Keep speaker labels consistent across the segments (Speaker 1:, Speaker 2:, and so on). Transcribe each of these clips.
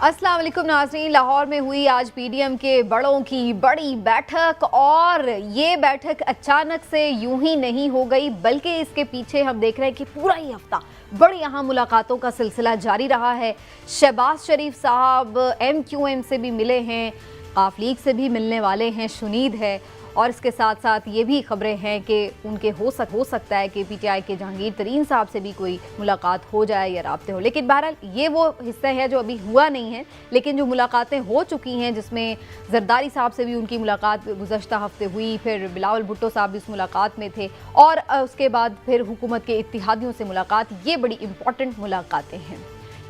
Speaker 1: अस्सलाम वालेकुम नाज़रीन। लाहौर में हुई आज पीडीएम के बड़ों की बड़ी बैठक और ये बैठक अचानक से यूं ही नहीं हो गई, बल्कि इसके पीछे हम देख रहे हैं कि पूरा ही हफ्ता बड़ी अहम मुलाकातों का सिलसिला जारी रहा है। शहबाज शरीफ साहब MQM से भी मिले हैं, काफ लीग से भी मिलने वाले हैं, शुनीद है, और इसके साथ साथ ये भी खबरें हैं कि उनके हो सकता है कि PTI के जहांगीर तरीन साहब से भी कोई मुलाकात हो जाए या राब्ते हो। लेकिन बहरहाल ये वो हिस्सा है जो अभी हुआ नहीं है, लेकिन जो मुलाकातें हो चुकी हैं जिसमें जरदारी साहब से भी उनकी मुलाकात गुज़श्ता हफ्ते हुई, फिर बिलावल भुट्टो साहब भी उस मुलाकात में थे, और उसके बाद फिर हुकूमत के इत्तिहादियों से मुलाकात, ये बड़ी इंपॉर्टेंट मुलाकातें हैं।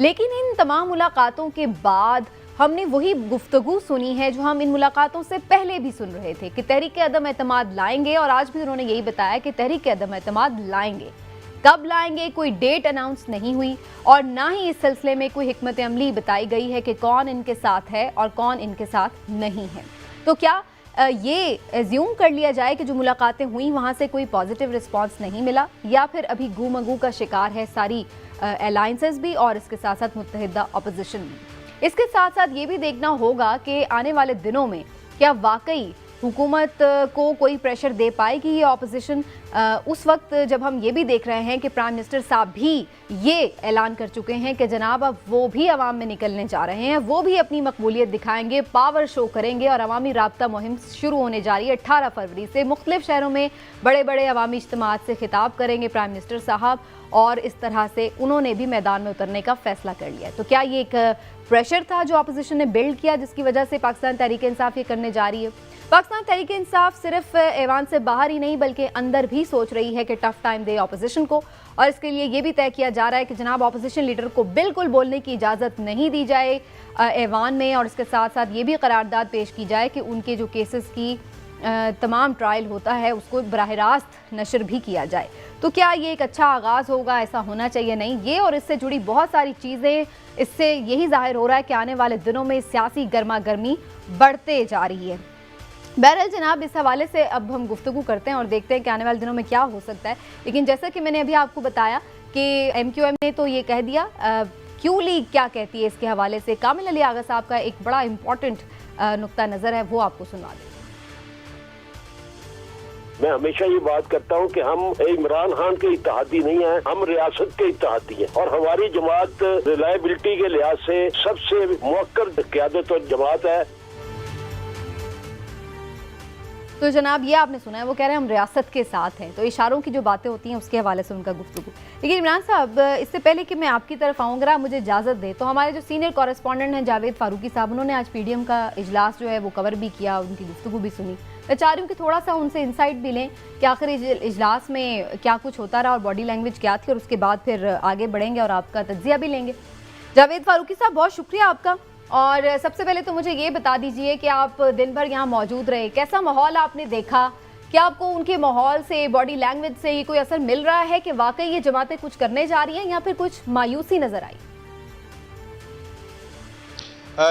Speaker 1: लेकिन इन तमाम मुलाकातों के बाद हमने वही गुफ्तगू सुनी है जो हम इन मुलाकातों से पहले भी सुन रहे थे कि तहरीक-ए-अदम-एतमाद लाएंगे, और आज भी उन्होंने यही बताया कि तहरीक-ए-अदम-एतमाद लाएंगे। कब लाएंगे कोई डेट अनाउंस नहीं हुई, और ना ही इस सिलसिले में कोई हिकमत अमली बताई गई है कि कौन इनके साथ है और कौन इनके साथ नहीं है। तो क्या ये एज्यूम कर लिया जाए कि जो मुलाकातें हुई वहाँ से कोई पॉजिटिव रिस्पॉन्स नहीं मिला, या फिर अभी गू-मगू का शिकार है सारी अलायंसेस भी और इसके साथ साथ मुत्तहिदा अपोजिशन भी। इसके साथ साथ ये भी देखना होगा कि आने वाले दिनों में क्या वाकई हुकूमत को कोई प्रेशर दे पाएगी ये ऑपोजिशन, उस वक्त जब हम ये भी देख रहे हैं कि प्राइम मिनिस्टर साहब भी ये ऐलान कर चुके हैं कि जनाब अब वो भी अवाम में निकलने जा रहे हैं, वो भी अपनी मकबूलियत दिखाएंगे, पावर शो करेंगे, और अवामी राब्ता मुहिम शुरू होने जा रही है 18 फरवरी से। मुख्तलिफ शहरों में बड़े बड़े अवामी इज्तिमात से खिताब करेंगे प्राइम मिनिस्टर साहब, और इस तरह से उन्होंने भी मैदान में उतरने का फैसला कर लिया। तो क्या ये एक प्रेशर था जो अपोजिशन ने बिल्ड किया, जिसकी वजह से पाकिस्तान तहरीक इंसाफ ये करने जा रही है? पाकिस्तान तहरीक इंसाफ सिर्फ ऐवान से बाहर ही नहीं बल्कि अंदर भी सोच रही है कि टफ टाइम दे अपोजिशन को, और इसके लिए ये भी तय किया जा रहा है कि जनाब अपोजिशन लीडर को बिल्कुल बोलने की इजाज़त नहीं दी जाए ऐवान में, और इसके साथ साथ ये भी करारदाद पेश की जाए कि उनके जो केसेस की तमाम ट्रायल होता है उसको बराह रास्त नशर भी किया जाए। तो क्या ये एक अच्छा आगाज़ होगा? ऐसा होना चाहिए नहीं? ये और इससे जुड़ी बहुत सारी चीज़ें, इससे यही जाहिर हो रहा है कि आने वाले दिनों में सियासी गर्मा गर्मी बढ़ते जा रही है। बहरहाल जनाब, इस हवाले से अब हम गुफ्तगू करते हैं और देखते हैं कि आने वाले दिनों में क्या हो सकता है। लेकिन जैसा कि मैंने अभी आपको बताया कि MQM ने तो ये कह दिया, क्यों लीग क्या कहती है इसके हवाले से, कामिल अली आगा साहब का एक बड़ा इंपॉर्टेंट नुक्ता नज़र है, वो आपको सुनवा दें।
Speaker 2: मैं हमेशा ये बात करता हूँ कि हम इमरान खान के इत्तेहादी नहीं हैं, हम रियासत के इत्तेहादी हैं, और हमारी जमात रिलायबिलिटी के लिहाज से सबसे मुअक्कर क़यादत और जमात है।
Speaker 1: तो जनाब ये आपने सुना है, वो कह रहे हैं हम रियासत के साथ हैं, तो इशारों की जो बातें होती हैं उसके हवाले से उनका गुफ्तगू। लेकिन इमरान साहब, इससे पहले कि मैं आपकी तरफ आऊँ, अगर आप मुझे इजाज़त दें तो हमारे जो सीनियर कॉरेस्पॉन्डेंट हैं जावेद फारूकी साहब, उन्होंने आज PDM का इजलास जो है वो कवर भी किया, उनकी गुफ्तगू भी सुनी। मैं चाह रही हूँ कि थोड़ा सा उनसे इंसाइट भी लें कि आखिर इजलास में क्या कुछ होता रहा और बॉडी लैंग्वेज क्या थी, और उसके बाद फिर आगे बढ़ेंगे और आपका तज्जिया भी लेंगे। जावेद फारूकी साहब, बहुत शुक्रिया आपका। और सबसे पहले तो मुझे ये बता दीजिए कि आप दिन भर यहाँ मौजूद रहे, कैसा माहौल आपने देखा? क्या आपको उनके माहौल से, बॉडी लैंग्वेज से ये कोई असर मिल रहा है कि वाकई ये जमातें कुछ करने जा रही हैं, या फिर कुछ मायूसी नजर आई?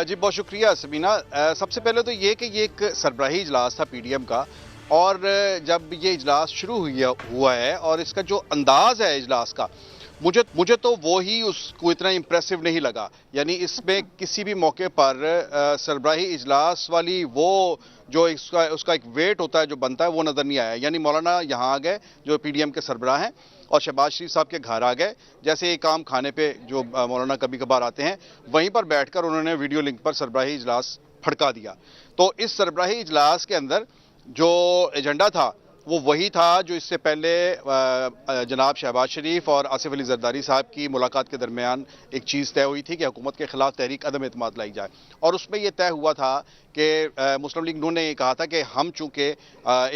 Speaker 3: जी बहुत शुक्रिया सबीना। सबसे पहले तो ये कि ये एक सरबराही इजलास था PDM का, और जब ये इजलास शुरू हुआ है और इसका जो अंदाज है इजलास का, मुझे तो वो ही उसको इतना इम्प्रेसिव नहीं लगा। यानी इसमें किसी भी मौके पर सरबराही इजलास वाली वो जो उसका एक वेट होता है जो बनता है वो नज़र नहीं आया। यानी मौलाना यहाँ आ गए जो PDM के सरबराह हैं, और शहबाज शरीफ साहब के घर आ गए, जैसे एक आम खाने पे जो मौलाना कभी कभार आते हैं, वहीं पर बैठकर उन्होंने वीडियो लिंक पर सरबराही इजलास फड़का दिया। तो इस सरबराही इजलास के अंदर जो एजेंडा था वो वही था जो इससे पहले जनाब शहबाज शरीफ और आसिफ अली जरदारी साहब की मुलाकात के दरमियान एक चीज़ तय हुई थी कि हुकूमत के खिलाफ तहरीक अदम एतमाद लाई जाए, और उसमें यह तय हुआ था कि मुस्लिम लीग नून ने ये कहा था कि हम चूँकि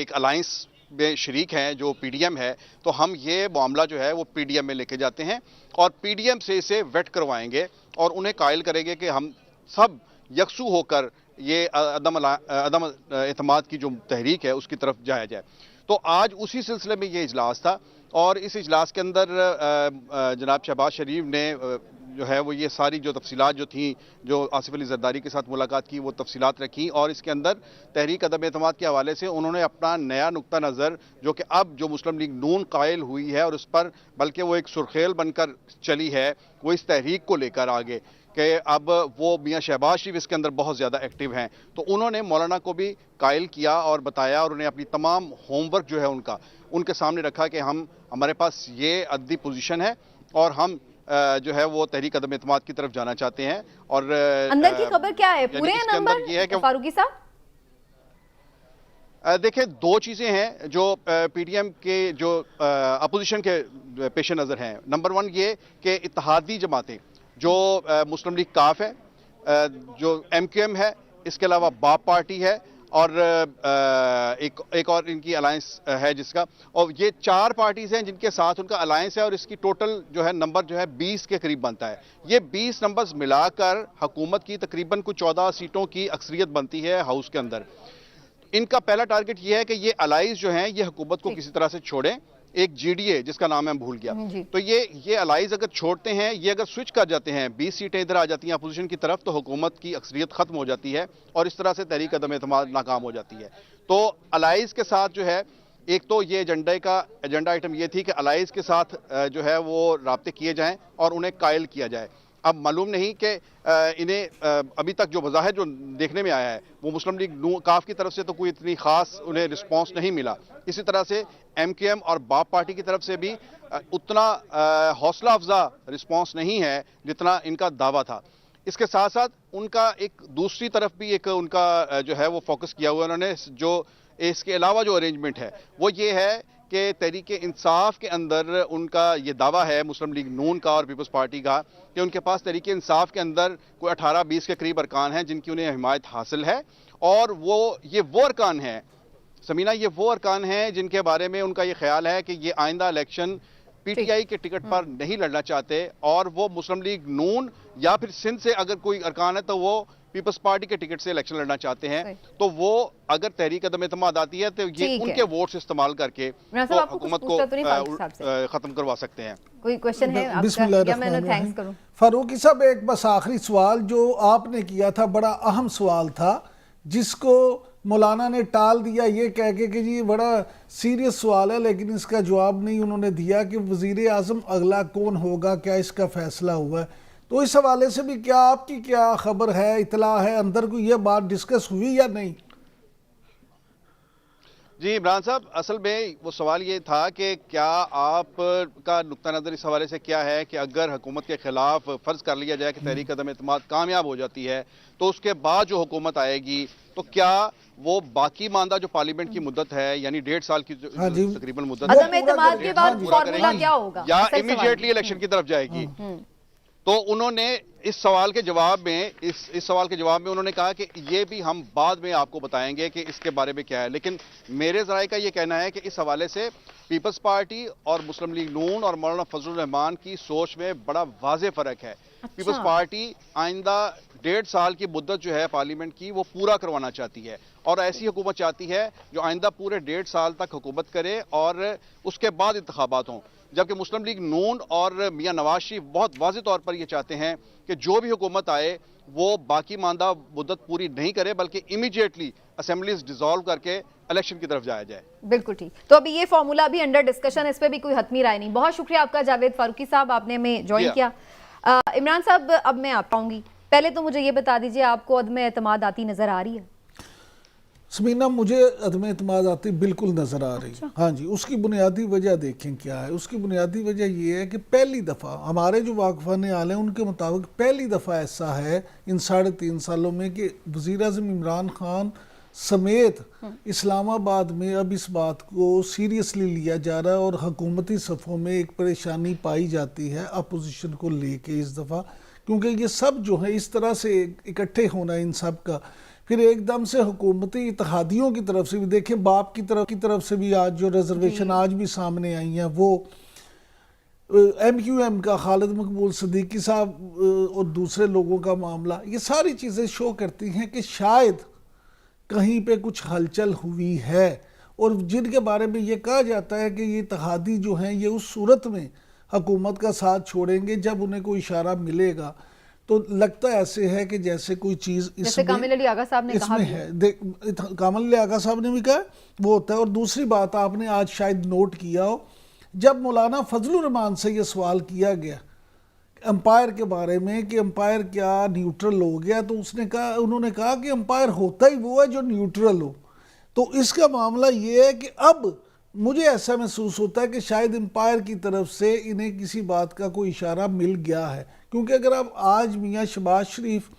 Speaker 3: एक अलायंस में शरीक हैं जो PDM है, तो हम ये मामला जो है वो PDM में लेके जाते हैं और PDM से इसे वेट करवाएंगे और उन्हें कायल करेंगे कि हम सब यकसू होकर ये अदम एतमाद की जो तहरीक है उसकी तरफ जाया जाए। तो आज उसी सिलसिले में ये इजलास था, और इस इजलास के अंदर जनाब शहबाज शरीफ ने जो है वो ये सारी जो तफसीलात जो थी, जो आसिफ अली जरदारी के साथ मुलाकात की, वो तफसीलात रखी, और इसके अंदर तहरीक अदम एतमाद के हवाले से उन्होंने अपना नया नुक्ता नज़र जो कि अब जो मुस्लिम लीग नून कायल हुई है और उस पर बल्कि वो एक सुर्खेल बनकर चली है, वो इस तहरीक को लेकर आगे कि अब वो मियां शहबाज शरीफ इसके अंदर बहुत ज़्यादा एक्टिव हैं, तो उन्होंने मौलाना को भी कायल किया और बताया और उन्हें अपनी तमाम होमवर्क जो है उनके सामने रखा कि हमारे पास ये अददी पोजीशन है और हम जो है वो तहरीक अदम एतमाद की तरफ जाना चाहते हैं। और
Speaker 1: अंदर की खबर क्या है, पूरे नंबर
Speaker 3: ये है कि
Speaker 1: फारूकी साहब?
Speaker 3: देखिए, दो चीज़ें हैं जो पीडीएम के जो अपोजिशन के पेश नज़र हैं। नंबर वन ये कि इत्तेहादी जमातें जो मुस्लिम लीग काफ है, जो एमक्यूएम है, इसके अलावा बाप पार्टी है और एक और इनकी अलायंस है जिसका, और ये 4 पार्टीज हैं जिनके साथ उनका अलायंस है और इसकी टोटल जो है नंबर जो है 20 के करीब बनता है। ये 20 नंबर्स मिलाकर हुकूमत की तकरीबन कुछ 14 सीटों की अक्सरियत बनती है हाउस के अंदर। इनका पहला टारगेट ये है कि ये अलाइज जो हैं ये हुकूमत को किसी तरह से छोड़ें। एक जीडीए जिसका नाम है भूल गया, तो ये अलाइज अगर छोड़ते हैं, ये अगर स्विच कर जाते हैं, 20 सीटें इधर आ जाती हैं अपोजिशन की तरफ, तो हुकूमत की अक्सरियत खत्म हो जाती है और इस तरह से तहरीक अदम एतमाद नाकाम हो जाती है। तो अलाइज के साथ जो है, एक तो ये एजेंडा आइटम ये थी कि अलाइज के साथ जो है वो राब्ते किए जाएं और उन्हें कायल किया जाए। अब मालूम नहीं कि इन्हें अभी तक जो वजाहिर जो देखने में आया है वो मुस्लिम लीग काफ की तरफ से तो कोई इतनी खास उन्हें रिस्पांस नहीं मिला। इसी तरह से एमक्यूएम और बाप पार्टी की तरफ से भी उतना हौसला अफजा रिस्पांस नहीं है जितना इनका दावा था। इसके साथ साथ उनका एक दूसरी तरफ भी एक उनका जो है वो फोकस किया हुआ उन्होंने, जो इसके अलावा जो अरेंजमेंट है वो ये है कि तहरीक इंसाफ के अंदर उनका ये दावा है, मुस्लिम लीग नून का और पीपल्स पार्टी का, कि उनके पास तहरीक इंसाफ के अंदर कोई 18-20 के करीब अरकान हैं जिनकी उन्हें हिमायत हासिल है। और ये वो अरकान हैं समीना, ये वो अरकान हैं जिनके बारे में उनका ये ख्याल है कि ये आइंदा इलेक्शन पीटीआई के टिकट पर नहीं लड़ना चाहते और वो मुस्लिम लीग नून या फिर सिंध से अगर कोई अरकान है तो वो पीपल्स पार्टी के टिकट से इलेक्शन लड़ना चाहते हैं। तो वो अगर तहरीक अदम एतमाद आती है तो ये उनके वोट्स इस्तेमाल करके तो हुकूमत को खत्म करवा सकते हैं।
Speaker 1: कोई क्वेश्चन है आपका या मैं थैंक्स करूं?
Speaker 4: फारूकी साहब, एक बस आखिरी सवाल जो आपने किया था बड़ा अहम सवाल था जिसको मौलाना ने टाल दिया ये कह के कि जी बड़ा सीरियस सवाल है, लेकिन इसका जवाब नहीं उन्होंने दिया कि वजीर आज़म अगला कौन होगा, क्या इसका फैसला हुआ है। तो इस हवाले से भी क्या आपकी क्या खबर है, इतला है, अंदर को ये बात डिस्कस हुई या नहीं?
Speaker 3: जी इमरान साहब, असल में वो सवाल ये था कि क्या आपका नुक्ता नज़र इस हवाले से क्या है कि अगर हुकूमत के खिलाफ फ़र्ज कर लिया जाए कि तहरीक अदम एतमाद कामयाब हो जाती है तो उसके बाद जो हुकूमत आएगी तो क्या वो बाकी मानदा जो पार्लियामेंट की मुद्दत है यानी 1.5 साल की तकरीबन मुद्दत है,
Speaker 1: अदम एतमाद के बाद फॉर्मूला क्या होगा
Speaker 3: या इमीडिएटली इलेक्शन की तरफ जाएगी? तो उन्होंने इस सवाल के जवाब में इस सवाल के जवाब में उन्होंने कहा कि ये भी हम बाद में आपको बताएंगे कि इसके बारे में क्या है। लेकिन मेरे ज़राए का ये कहना है कि इस हवाले से पीपल्स पार्टी और मुस्लिम लीग नून और मौलाना फजलुर रहमान की सोच में बड़ा वाज़ेह फ़र्क है। पीपल्स पार्टी आइंदा 1.5 साल की मुद्दत जो है पार्लियामेंट की वो पूरा करवाना चाहती है और ऐसी हुकूमत चाहती है जो आइंदा पूरे 1.5 साल तक हुकूमत करे और उसके बाद इंतखाबात हों। जबकि मुस्लिम लीग नून और मियां नवाज शरीफ बहुत वाज़ेह तौर पर यह चाहते हैं कि जो भी हुकूमत आए वो बाकी मानदा मुद्दत पूरी नहीं करे बल्कि इमीडिएटली असेंबलीज डिसॉल्व करके इलेक्शन की तरफ जाया जाए।
Speaker 1: बिल्कुल ठीक। तो अभी ये फॉर्मूला भी अंडर डिस्कशन, इस पे भी कोई हतमी राय नहीं। बहुत शुक्रिया आपका जावेद फारूकी साहब, आपने हमें ज्वाइन किया। इमरान साहब, अब मैं आप पाऊंगी, पहले तो मुझे ये बता दीजिए आपको अदम एतमाद आती नजर आ रही है?
Speaker 4: समीना, मुझे अदम एतमाद आती बिल्कुल नज़र आ रही है। हाँ जी, उसकी बुनियादी वजह देखें क्या है। उसकी बुनियादी वजह ये है कि पहली दफ़ा हमारे जो वाकफ़ान आल हैं उनके मुताबिक पहली दफ़ा ऐसा है इन 3.5 सालों में कि वज़ीर आज़म इमरान खान समेत इस्लामाबाद में अब इस बात को सीरियसली लिया जा रहा है और हुकूमती सफ़ों में एक परेशानी पाई जाती है अपोजिशन को लेके इस दफ़ा, क्योंकि ये सब जो है इस तरह से इकट्ठे होना इन सब का, फिर एकदम से हुकूमती इत्तेहादियों की तरफ से भी देखें, बाप की तरफ से भी आज जो रिजर्वेशन आज भी सामने आई हैं वो MQM का खालिद मकबूल सिद्दीकी साहब और दूसरे लोगों का मामला, ये सारी चीज़ें शो करती हैं कि शायद कहीं पे कुछ हलचल हुई है और जिनके बारे में ये कहा जाता है कि ये इत्तेहादी जो हैं ये उस सूरत में हुकूमत का साथ छोड़ेंगे जब उन्हें कोई इशारा मिलेगा। तो लगता ऐसे है कि जैसे कोई चीज़ इसमें
Speaker 1: कामिल अली आगा साहब ने कहा
Speaker 4: है, कामिल अली आगा साहब ने भी कहा वो होता है। और दूसरी बात आपने आज शायद नोट किया हो, जब मौलाना फजलुर रहमान से ये सवाल किया गया अंपायर के बारे में कि अंपायर क्या न्यूट्रल हो गया, तो उन्होंने कहा कि अंपायर होता ही वो है जो न्यूट्रल हो। तो इसका मामला ये है कि अब मुझे ऐसा महसूस होता है कि शायद अंपायर की तरफ से इन्हें किसी बात का कोई इशारा मिल गया है, क्योंकि अगर आप आज मियाँ शहबाज शरीफ,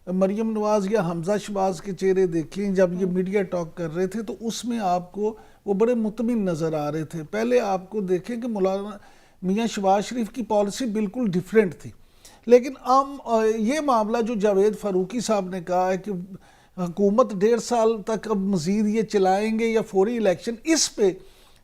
Speaker 4: मरियम नवाज या हमजा शहबाज के चेहरे देखें जब ये मीडिया टॉक कर रहे थे, तो उसमें आपको वो बड़े मुतमिन नज़र आ रहे थे। पहले आपको देखें कि मौलाना मियाँ शहबाज शरीफ की पॉलिसी बिल्कुल डिफरेंट थी, लेकिन ये मामला जो जावेद फ़ारूकी साहब ने कहा है कि हुकूमत 1.5 साल तक अब मज़ीद ये चलाएंगे या फौरी इलेक्शन, इस पे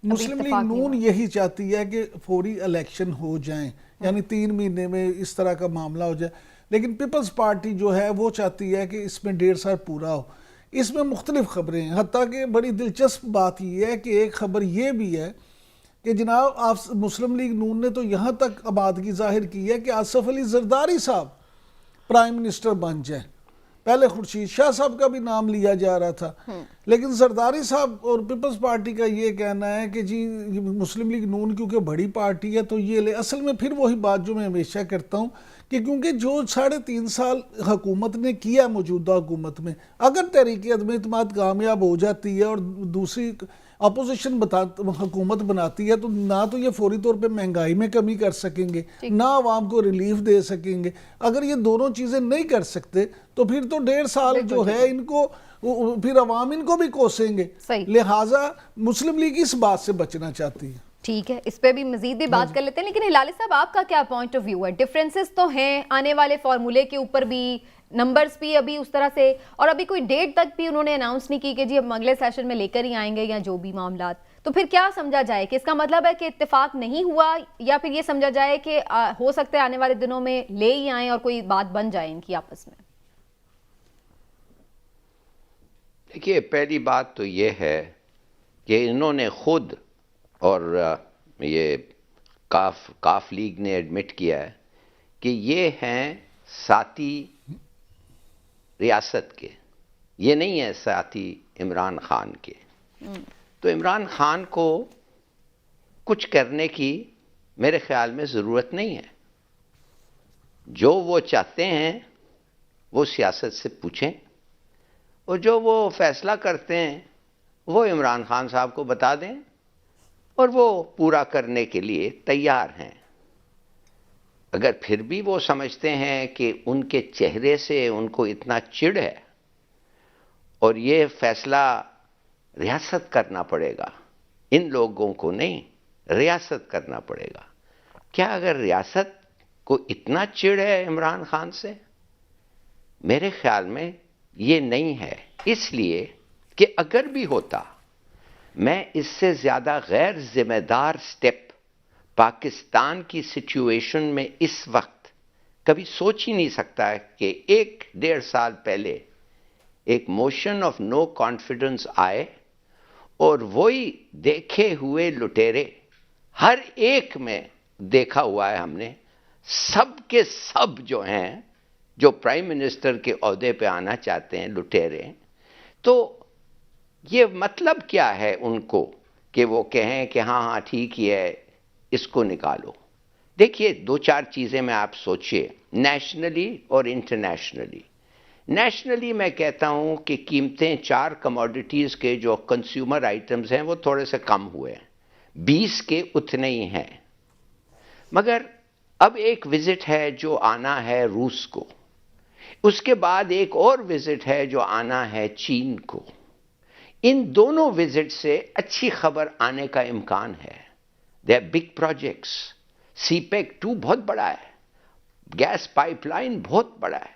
Speaker 4: मुस्लिम लीग नून यही चाहती है कि फौरी इलेक्शन हो जाएं, यानी 3 महीने में इस तरह का मामला हो जाए। लेकिन पीपल्स पार्टी जो है वो चाहती है कि इसमें 1.5 साल पूरा हो। इसमें मुख्तलिफ खबरें हैं, हत्ता कि बड़ी दिलचस्प बात यह है कि एक खबर ये भी है कि जनाब आप मुस्लिम लीग नून ने तो यहाँ तक आबादगी जाहिर की है कि आसिफ अली जरदारी साहब प्राइम मिनिस्टर बन जाए। पहले खुर्शीद शाह साहब का भी नाम लिया जा रहा था, लेकिन जरदारी साहब और पीपल्स पार्टी का ये कहना है कि जी मुस्लिम लीग नून क्योंकि बड़ी पार्टी है तो ये ले। असल में फिर वही बात जो मैं हमेशा करता हूँ कि क्योंकि जो 3.5 साल हुकूमत ने किया मौजूदा हुकूमत में, अगर तहरीक अदम एतमाद कामयाब हो जाती है और दूसरी अपोजिशन हुकूमत बनाती है, तो ना तो ये फौरी तौर पे महंगाई में कमी कर सकेंगे, ना आवाम को रिलीफ दे सकेंगे। अगर ये दोनों चीज़ें नहीं कर सकते तो फिर तो 1.5 साल जो है इनको फिर अवाम इनको भी कोसेंगे। लिहाजा मुस्लिम लीग इस बात से बचना चाहती है।
Speaker 1: ठीक है, इस पे भी मजीद भी बात कर लेते हैं, लेकिन हिलाली साहब आपका क्या पॉइंट ऑफ व्यू है? डिफरेंसेस तो हैं आने वाले फॉर्मूले के ऊपर भी, नंबर्स भी अभी उस तरह से, और अभी कोई डेट तक भी उन्होंने अनाउंस नहीं की कि जी हम अगले सेशन में लेकर ही आएंगे या जो भी मामला। तो फिर क्या समझा जाए कि इसका मतलब है कि इत्तेफाक नहीं हुआ, या फिर ये समझा जाए कि हो सकता है आने वाले दिनों में ले ही आए और कोई बात बन जाए इनकी आपस में?
Speaker 5: देखिए, पहली बात तो ये है कि इन्होंने खुद और ये काफ लीग ने एडमिट किया है कि ये हैं साथी रियासत के, ये नहीं है साथी इमरान खान के। तो इमरान खान को कुछ करने की मेरे ख्याल में ज़रूरत नहीं है। जो वो चाहते हैं वो सियासत से पूछें, और जो वो फैसला करते हैं वो इमरान खान साहब को बता दें, और वो पूरा करने के लिए तैयार हैं। अगर फिर भी वो समझते हैं कि उनके चेहरे से उनको इतना चिढ़ है और ये फैसला रियासत करना पड़ेगा, इन लोगों को नहीं, रियासत करना पड़ेगा। क्या अगर रियासत को इतना चिढ़ है इमरान खान से? मेरे ख्याल में ये नहीं है, इसलिए कि अगर भी होता, मैं इससे ज़्यादा गैर जिम्मेदार स्टेप पाकिस्तान की सिचुएशन में इस वक्त कभी सोच ही नहीं सकता है कि 1-1.5 साल पहले एक मोशन ऑफ नो कॉन्फिडेंस आए और वही देखे हुए लुटेरे, हर एक में देखा हुआ है हमने, सब के सब जो हैं, जो प्राइम मिनिस्टर के ओहदे पे आना चाहते हैं, लुटेरे। तो ये मतलब क्या है उनको कि वो कहें कि हाँ हाँ ठीक ही है, इसको निकालो। देखिए, 2-4 चीज़ें में आप सोचिए, नेशनली और इंटरनेशनली। नेशनली मैं कहता हूँ कि कीमतें 4 कमोडिटीज़ के जो कंज्यूमर आइटम्स हैं वो थोड़े से कम हुए हैं, 20 के उतने ही हैं। मगर अब एक विज़िट है जो आना है रूस को, उसके बाद एक और विज़िट है जो आना है चीन को। इन दोनों विज़िट से अच्छी खबर आने का इम्कान है। They are big projects. CPEC 2 बहुत बड़ा है, गैस पाइपलाइन बहुत बड़ा है,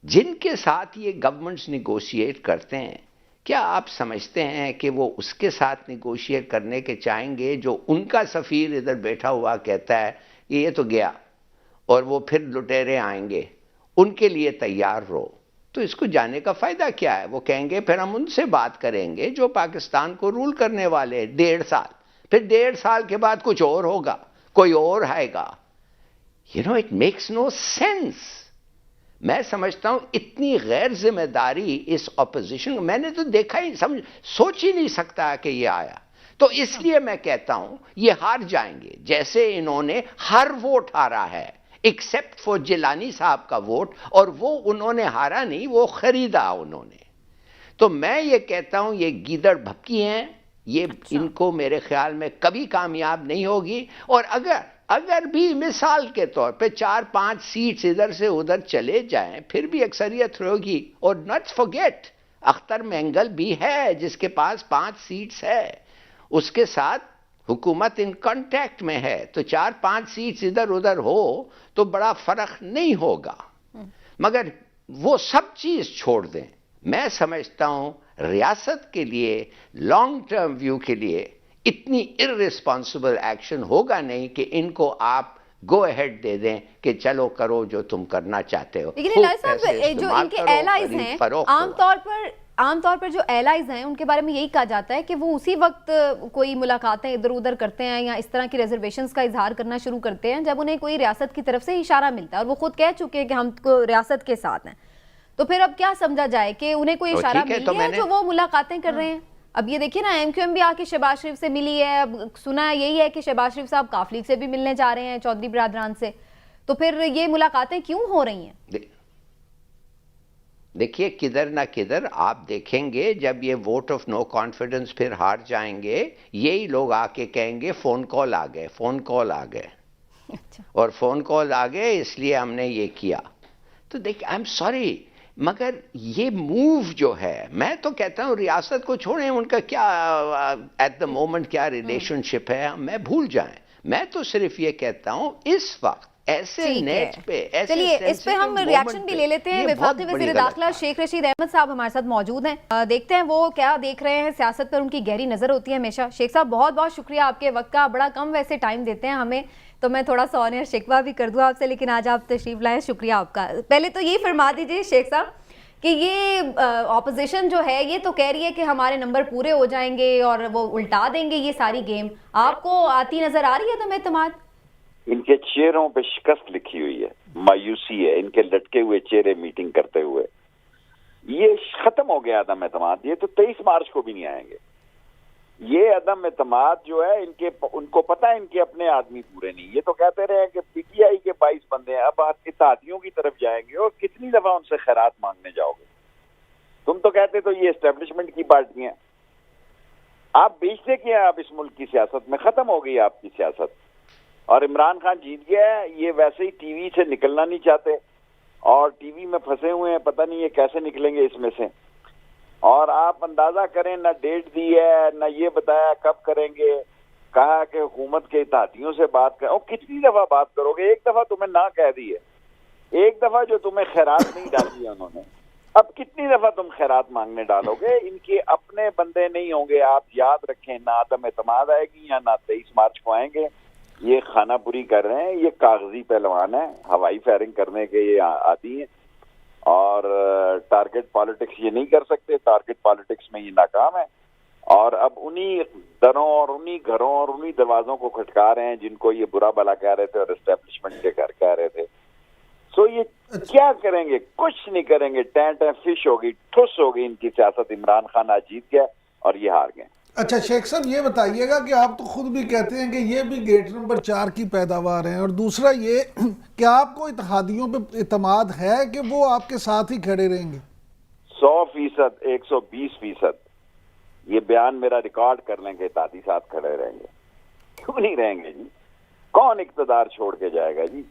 Speaker 5: जिनके साथ ये गवर्नमेंट्स निगोशिएट करते हैं। क्या आप समझते हैं कि वो उसके साथ निगोशिएट करने के चाहेंगे जो उनका सफ़ीर इधर बैठा हुआ कहता है कि ये तो गया और वो फिर लुटेरे आएंगे, उनके लिए तैयार रहो? तो इसको जाने का फ़ायदा क्या है? वो कहेंगे फिर हम उनसे बात करेंगे जो पाकिस्तान को रूल करने वाले 1.5 साल, फिर 1.5 साल के बाद कुछ और होगा, कोई और आएगा। You know, it makes no sense. मैं समझता हूं इतनी गैर जिम्मेदारी इस ऑपोजिशन मैंने तो देखा ही, सोच ही नहीं सकता कि ये आया। तो इसलिए मैं कहता हूं ये हार जाएंगे, जैसे इन्होंने हर वोट हारा है एक्सेप्ट फॉर जिलानी साहब का वोट, और वो उन्होंने हारा नहीं, वो खरीदा उन्होंने। तो मैं ये कहता हूं ये गीदड़ भपकी हैं, ये इनको मेरे ख्याल में कभी कामयाब नहीं होगी। और अगर भी मिसाल के तौर पे 4-5 सीट्स इधर से उधर चले जाएं, फिर भी अक्सरियत होगी। और नॉट फॉरगेट अख्तर मेंगल भी है जिसके पास 5 सीट्स है, उसके साथ हुकूमत इन कांटेक्ट में है। तो 4-5 सीट्स इधर उधर हो तो बड़ा फर्क नहीं होगा। मगर वो सब चीज छोड़ दें, मैं समझता हूं रियासत के लिए लॉन्ग टर्म व्यू के लिए इतनी इररिस्पॉन्सिबल एक्शन होगा नहीं कि इनको आप गो अहेड दे दें कि चलो करो जो तुम करना चाहते हो।
Speaker 1: लेकिन इलाही साहब, जो इनके एलाइज हैं, आमतौर पर जो एलाइज हैं उनके बारे में यही कहा जाता है कि वो उसी वक्त कोई मुलाकातें इधर उधर करते हैं या इस तरह की रिजर्वेशंस का इजहार करना शुरू करते हैं जब उन्हें कोई रियासत की तरफ से इशारा मिलता है, और वो खुद कह चुके हैं कि हम रियासत के साथ हैं। तो फिर अब क्या समझा जाए कि उन्हें कोई इशारा मिल गया है जो वो मुलाकातें कर रहे हैं? अब ये देखिए ना, एमक्यूएम भी आके शहबाज शरीफ से मिली है, अब सुना यही है कि शहबाज शरीफ साहब काफ लीग से भी मिलने जा रहे हैं, चौधरी बिरादरान से। तो फिर ये मुलाकातें क्यों हो रही हैं?
Speaker 5: देखिए किधर ना किधर आप देखेंगे जब ये वोट ऑफ नो कॉन्फिडेंस फिर हार जाएंगे, यही लोग आके कहेंगे फोन कॉल आ गए, फोन कॉल आ गए।
Speaker 1: अच्छा।
Speaker 5: और फोन कॉल आ गए इसलिए हमने ये किया। तो देखिए आई एम सॉरी, मगर ये मूव जो है, मैं तो कहता हूँ रियासत को छोड़ें, उनका क्या एट द मोमेंट क्या रिलेशनशिप है मैं भूल जाएं। मैं तो सिर्फ ये कहता हूँ इस वक्त ऐसे नेट पे, ऐसे
Speaker 1: चलिए इस पे हम रिएक्शन भी ले लेते हैं। वफाकी वज़ीर दाखिला शेख रशीद अहमद साहब हमारे साथ मौजूद हैं, देखते हैं वो क्या देख रहे हैं। सियासत पर उनकी गहरी नजर होती है हमेशा। शेख साहब बहुत बहुत शुक्रिया आपके वक्त का, बड़ा कम वैसे टाइम देते हैं हमें, तो मैं थोड़ा सा ऑनर शिकवा भी कर दूं आपसे, लेकिन आज आप तशरीफ लाए, शुक्रिया आपका। पहले तो यही फरमा दीजिए शेख साहब कि ये ऑपोजिशन जो है ये तो कह रही है कि हमारे नंबर पूरे हो जाएंगे और वो उल्टा देंगे ये सारी गेम, आपको आती नजर आ रही है दम एतमाद?
Speaker 6: इनके चेहरों पे शिकस्त लिखी हुई है, मायूसी है, इनके लटके हुए चेहरे मीटिंग करते हुए। ये खत्म हो गया अदम एतमाद। ये तो 23 मार्च को भी नहीं आएंगे। ये अदम एतमाद जो है इनके, उनको पता है इनके अपने आदमी पूरे नहीं। ये तो कहते रहे कि पीटीआई के 22 बंदे हैं, अब आप इत्तेहादियों की तरफ जाएंगे और कितनी दफा उनसे खैरात मांगने जाओगे? तुम तो कहते तो ये एस्टेब्लिशमेंट की पार्टी है, आप बेचते क्या? आप इस मुल्क की सियासत में खत्म हो गई आपकी सियासत। और इमरान खान जीत गया है, ये वैसे ही टीवी से निकलना नहीं चाहते और टीवी में फंसे हुए हैं, पता नहीं ये कैसे निकलेंगे इसमें से। और आप अंदाजा करें, ना डेट दी है, ना ये बताया कब करेंगे। कहा कि हुकूमत के इत्तेहादियों से बात करें, और कितनी दफा बात करोगे? एक दफा तुम्हें ना कह दी है, एक दफा जो तुम्हें खैरात नहीं डाली है उन्होंने, अब कितनी दफा तुम खैरात मांगने डालोगे? इनके अपने बंदे नहीं होंगे, आप याद रखें। ना आदम एतमाद आएगी या ना 23 मार्च को आएंगे। ये खानापुरी कर रहे हैं, ये कागजी पहलवान है, हवाई फायरिंग करने के ये आदी हैं और टारगेट पॉलिटिक्स ये नहीं कर सकते। टारगेट पॉलिटिक्स में ये नाकाम है और अब उन्हीं दरों और उन्हीं घरों और उन्हीं दरवाजों को खटका रहे हैं जिनको ये बुरा भला कह रहे थे और एस्टेब्लिशमेंट के घर कह रहे थे। सो ये क्या करेंगे? कुछ नहीं करेंगे। टेंट फिश होगी, ठुस होगी इनकी सियासत। इमरान खान आज जीत गया और ये हार गए।
Speaker 4: अच्छा शेख साहब ये बताइएगा कि आप तो खुद भी कहते हैं कि ये भी गेट नंबर 4 की पैदावार है, और दूसरा ये कि आपको इत्तेहादियों पे इत्मीनान है कि वो आपके साथ ही खड़े रहेंगे?
Speaker 6: 100%, 120%। ये बयान मेरा रिकॉर्ड कर लेंगे, इत्तेहादी साथ खड़े रहेंगे। क्यों नहीं रहेंगे जी? कौन इक़्तिदार छोड़ के जाएगा जी?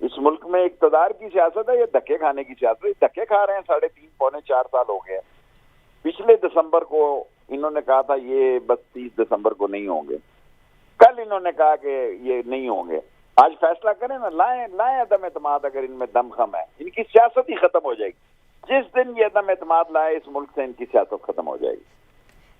Speaker 6: इस मुल्क में इक़्तिदार की सियासत है, ये धक्के खाने की सियासत है। धक्के खा रहे हैं 3.5 पौने 4 साल हो गए। पिछले दिसंबर को इन्होंने कहा था ये बस 30 दिसंबर को नहीं होंगे, कल इन्होंने कहा कि ये नहीं होंगे। आज फैसला करें ना, लाएं अदम एतमाद। अगर इनमें दमखम है, इनकी सियासत ही खत्म हो जाएगी। जिस दिन ये अदम एतमाद लाए इस मुल्क से, इनकी सियासत खत्म हो जाएगी।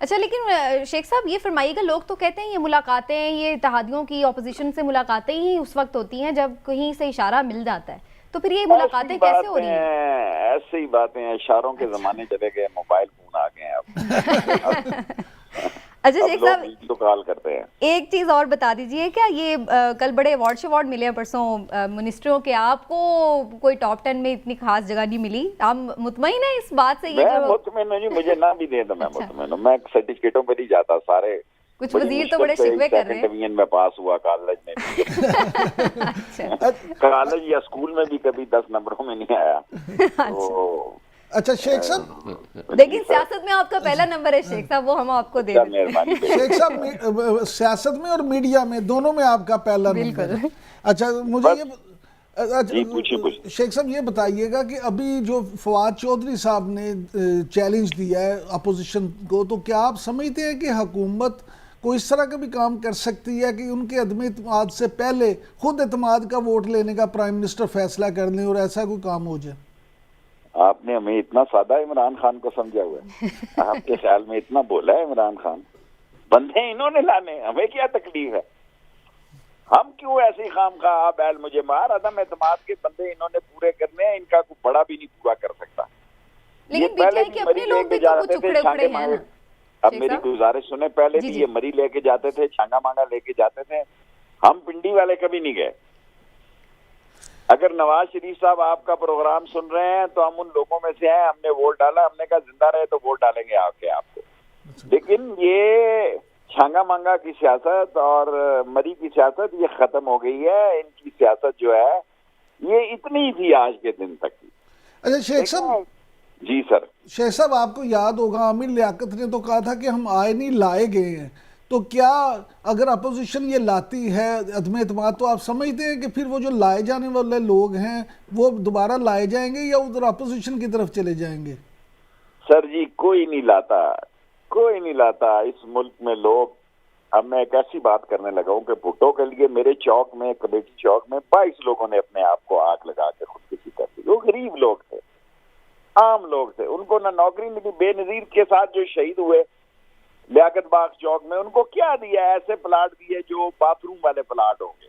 Speaker 1: अच्छा, लेकिन शेख साहब ये फरमाइएगा, लोग तो कहते हैं ये मुलाकातें, ये इत्तेहादियों की ऑपोजिशन से मुलाकातें ही उस वक्त होती हैं जब कहीं से इशारा मिल जाता है, तो फिर ये मुलाकातें कैसे हो रही हैं?
Speaker 6: ऐसे ही बातें हैं, इशारों के जमाने चले गए, मोबाइल फोन आ गए हैं अब।
Speaker 1: अच्छा शेख साहब,
Speaker 6: तो कॉल करते हैं।
Speaker 1: एक चीज और बता दीजिए, क्या ये कल बड़े अवार्ड मिले हैं परसों मिनिस्टरों के, आपको कोई टॉप 10 में इतनी खास जगह नहीं मिली? आप मुतमईन है इस बात से? ये
Speaker 6: मैं मुतमईन हूं जी, मुझे ना भी दे दो मैं मुतमईन हूं। मैं सर्टिफिकेटों पर नहीं जाता, सारे
Speaker 1: कुछ वजीर तो बड़े शिकवे कर रहे हैं।
Speaker 6: डिवीजन में पास हुआ कॉलेज में भी।
Speaker 1: अच्छा
Speaker 6: कॉलेज या स्कूल में भी कभी 10 नंबरों में नहीं आया। तो
Speaker 4: अच्छा शेख साहब,
Speaker 1: लेकिन सियासत में आपका पहला नंबर है शेख साहब, वो हम आपको दे दें।
Speaker 6: मेहरबानी।
Speaker 4: शेख साहब सियासत में और मीडिया में दोनों में आपका पहला नंबर है। अच्छा मुझे ये
Speaker 6: जी पूछिए।
Speaker 4: शेख साहब ये बताइएगा कि अभी जो फवाद चौधरी साहब ने चैलेंज दिया है अपोजिशन को, तो क्या आप समझते हैं कि हुकूमत को इस तरह का भी काम कर सकती है कि उनके अदम इत्मीनाद से पहले खुद इत्मीनाद का वोट लेने का प्राइम मिनिस्टर फैसला कर लें और ऐसा कोई काम हो जाए?
Speaker 6: आपने हमें इतना सादा इमरान खान को समझा हुआ है। आपके ख्याल में इतना बोला है इमरान खान? बंदे इन्होंने लाने, हमें क्या तकलीफ है? हम क्यों ऐसी खाम खा बैल मुझे मार, अदम एतमाद के बंदे इन्होंने पूरे करने हैं, इनका कोई बड़ा भी नहीं पूरा कर सकता।
Speaker 1: लेकिन पहले के अपने लोग भी तो कुछ उखड़े उखड़े हैं ना।
Speaker 6: अब मेरी गुजारिश सुने, पहले भी ये मरी लेके जाते थे, छांगा मांगा लेके जाते थे, हम पिंडी वाले कभी नहीं गए। अगर नवाज शरीफ साहब आपका प्रोग्राम सुन रहे हैं तो हम उन लोगों में से हैं, हमने वोट डाला, हमने कहा जिंदा रहे तो वोट डालेंगे आके आपको। लेकिन ये छांगा मांगा की सियासत और मरी की सियासत ये खत्म हो गई है। इनकी सियासत जो है ये इतनी थी आज के दिन तक की।
Speaker 4: अच्छा शेख साहब।
Speaker 6: जी सर।
Speaker 4: शेख साहब आपको याद होगा आमिर लियाकत ने तो कहा था कि हम आए नहीं लाए गए हैं, तो क्या अगर अपोजिशन ये लाती है अदम एतमाद, तो आप समझते हैं कि फिर वो जो लाए जाने वाले लोग हैं वो दोबारा लाए जाएंगे या उधर अपोजिशन की तरफ चले जाएंगे?
Speaker 6: सर जी कोई नहीं लाता, कोई नहीं लाता इस मुल्क में लोग। अब मैं एक ऐसी बात करने लगा हूँ कि भुट्टो के लिए मेरे चौक में, कमेटी चौक में 22 लोगों ने अपने आप को आग लगा के खुदकुशी कर दी। वो गरीब लोग थे, आम लोग थे, उनको ना नौकरी मिली। बेनजीर के साथ जो शहीद हुए लियाकत बाग चौक में, उनको क्या दिया? ऐसे प्लाट दिए जो बाथरूम वाले प्लाट होंगे।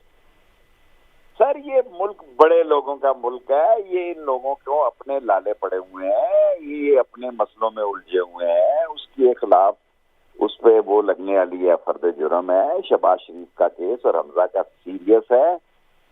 Speaker 6: सर ये मुल्क बड़े लोगों का मुल्क है, ये इन लोगों को अपने लाले पड़े हुए हैं, ये अपने मसलों में उलझे हुए हैं। उसके खिलाफ उस पे वो लगने वाली है फर्द जुर्म है। शहबाज शरीफ का केस और हमजा का सीरियस है।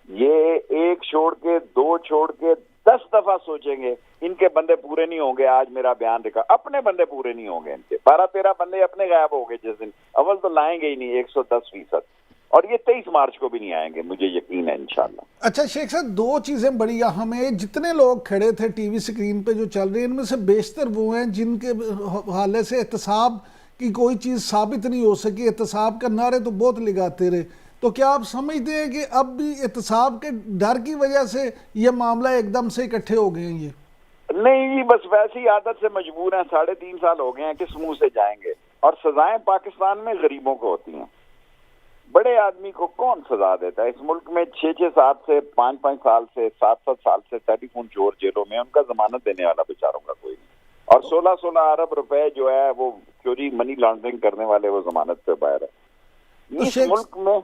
Speaker 6: ये एक छोड़ के, दो छोड़ के 10 दफा सोचेंगे इनके बंदे पूरे नहीं होंगे। आज मेरा बयान देखा, अपने बंदे पूरे नहीं होंगे इनके। 12-13 बंदे अपने गायब हो गए जिस दिन। अव्वल तो लाएंगे ही नहीं 110%, और ये 23 मार्च को भी नहीं आएंगे, मुझे यकीन है इंशाल्लाह।
Speaker 4: अच्छा शेख साहब, दो चीजें बड़ी अहम है। जितने लोग खड़े थे टीवी स्क्रीन पे जो चल रहे हैं, इनमें से बेशतर वो हैं जिनके हवाले से एहतसाब की कोई चीज साबित नहीं हो सकी। एहतसाब का नारे तो बहुत लगाते रहे। तो क्या आप समझते हैं कि अब भी एहतसाब के डर की वजह से ये मामला एकदम से इकट्ठे हो गए हैं? ये
Speaker 6: नहीं जी, बस वैसी आदत से मजबूर हैं। 3.5 साल हो गए हैं, किस मुंह से जाएंगे? और सजाएं पाकिस्तान में गरीबों को होती हैं, बड़े आदमी को कौन सजा देता है? इस मुल्क में 6-6 साल से, 5-5 साल से, 7-7 साल से टेलीफोन चोर जेलों में, उनका जमानत देने वाला बेचारों का कोई नहीं। और 16-16 अरब रुपए जो है वो चोरी, मनी लॉन्ड्रिंग करने वाले वो जमानत पे बाहर है।
Speaker 4: तो
Speaker 6: इस मुल्क में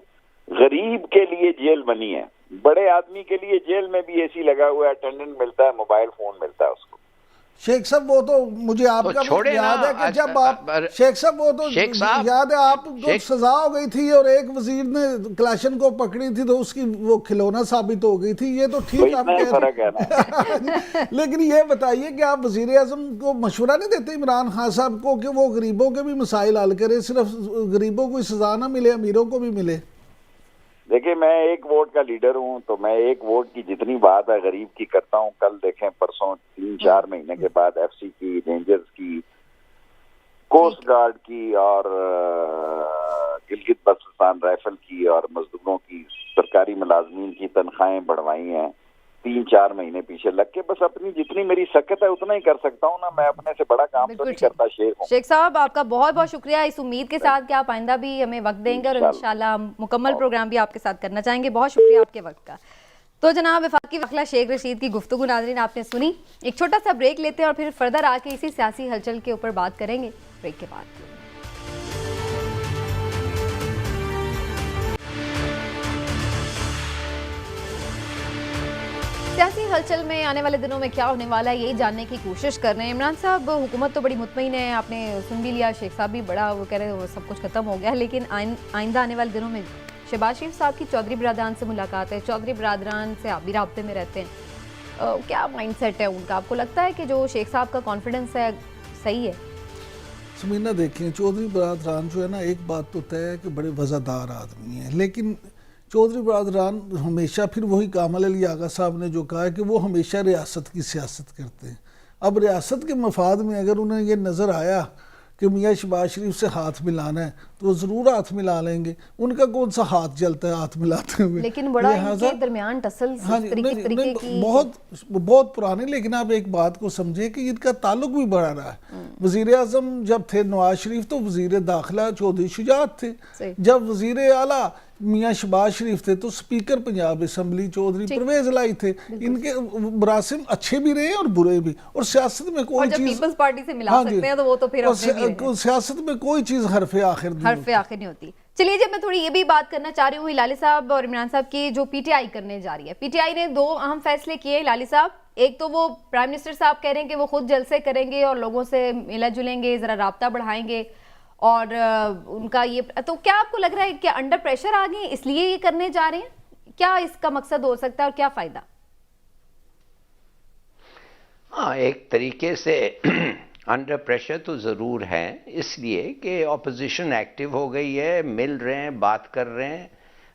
Speaker 6: गरीब के लिए जेल बनी है, बड़े आदमी के लिए जेल में भी एसी लगा हुआ है, अटेंडेंट मिलता है, मोबाइल फोन मिलता है उसको।
Speaker 4: शेख साहब वो तो मुझे आपका
Speaker 5: तो
Speaker 4: याद है कि जब आप शेख साहब वो तो याद है आपको सजा हो गई थी और एक वजीर ने क्लाशन को पकड़ी थी तो उसकी वो खिलौना साबित हो गई थी। ये तो ठीक आप कह रहे हैं। लेकिन ये बताइए कि आप वजीर आजम को मशवरा नहीं देते इमरान खान साहब को कि वो गरीबों के भी मसाइल हल करे, सिर्फ गरीबों को सजा ना मिले, अमीरों को भी मिले?
Speaker 6: देखिए मैं एक वोट का लीडर हूं, तो मैं एक वोट की जितनी बात है गरीब की करता हूं। कल देखें, परसों 3-4 महीने के बाद एफसी की, रेंजर्स की, कोस्ट गार्ड की और गिलगित बल्तिस्तान राइफल की और मजदूरों की, सरकारी मुलाजमीन की तनख्वाहें बढ़वाई हैं 3-4 महीने पीछे लग के। बस अपनी जितनी मेरी सकत है उतना ही कर सकता हूँ ना, मैं अपने से बड़ा काम तो नहीं करता। शेख साहब
Speaker 1: आपका बहुत बहुत शुक्रिया, इस उम्मीद के साथ कि आप आइंदा भी हमें वक्त देंगे और इंशाल्लाह मुकम्मल प्रोग्राम भी आपके साथ करना चाहेंगे। बहुत शुक्रिया आपके वक्त का। तो जनाब वफाकी वकला शेख रशीद की गुफ्तगू नाज़रीन आपने सुनी। एक छोटा सा ब्रेक लेते हैं और फिर फर्दर आके इसी सियासी हलचल के ऊपर बात करेंगे ब्रेक के बाद। सियासी हलचल में आने वाले दिनों में क्या होने वाला है यही जानने की कोशिश कर रहे हैं। इमरान साहब, हुकूमत तो बड़ी मुतमईन है, आपने सुन भी लिया। शेख साहब भी बड़ा वो कह रहे हैं सब कुछ खत्म हो गया है, लेकिन आइंदा आने वाले दिनों में शहबाज शरीफ साहब की चौधरी बरादरान से मुलाकात है, चौधरी बरादरान से आप भी राब्ते में रहते हैं। क्या माइंड सेट है उनका? आपको लगता है कि जो शेख साहब का कॉन्फिडेंस है सही है?
Speaker 4: समीना देखें, चौधरी बरदरान जो है ना, एक बात तो तय है कि बड़े वज़ादार आदमी हैं, लेकिन चौधरी बरदरान हमेशा फिर वही कामल अली आगा साहब ने जो कहा है कि वो हमेशा रियासत की सियासत करते हैं। अब रियासत के मफाद में अगर उन्हें ये नज़र आया कि मियाँ शहबाज शरीफ से हाथ मिलाना है तो वो ज़रूर हाथ मिला लेंगे। उनका कौन सा हाथ जलता है हाथ मिलाते हुए?
Speaker 1: लेकिन बड़ा इनके दरमियान टसल
Speaker 4: हाँ जी,
Speaker 1: तरीके की
Speaker 4: बहुत पुराने। लेकिन आप एक बात को समझें कि इनका ताल्लुक भी बढ़ा रहा है। वजीर आजम जब थे नवाज शरीफ तो वजीर दाखिला चौधरी शुजात थे, जब वजीर आला मियाँ शहबाज शरीफ थे तो स्पीकर पंजाब असम्बली चौधरी परवेज लाई थे। इनके मरासिम अच्छे भी रहे और बुरे भी, और सियासत में कोई चीज
Speaker 1: पीपल्स पार्टी से मिला सकते हैं तो वो तो फिर
Speaker 4: सियासत में कोई चीज हरफे आखिर
Speaker 1: नहीं होती। चलिए, जब मैं थोड़ी ये भी बात करना चाह रही हूँ हिलाली साहब और इमरान साहब की, जो पीटीआई करने जा रही है। पीटीआई ने दो अहम फैसले किए हिलाली साहब। एक तो वो प्राइम मिनिस्टर साहब कह रहे हैं कि वो खुद जलसे करेंगे और लोगों से मिला जुलेंगे, जरा राब्ता बढ़ाएंगे, और उनका ये, तो क्या आपको लग रहा है कि अंडर प्रेशर आ गए इसलिए ये करने जा रहे हैं? क्या इसका मकसद हो सकता है और क्या फायदा?
Speaker 5: हाँ, एक तरीके से अंडर प्रेशर तो ज़रूर है, इसलिए कि ऑपोजिशन एक्टिव हो गई है, मिल रहे हैं, बात कर रहे हैं,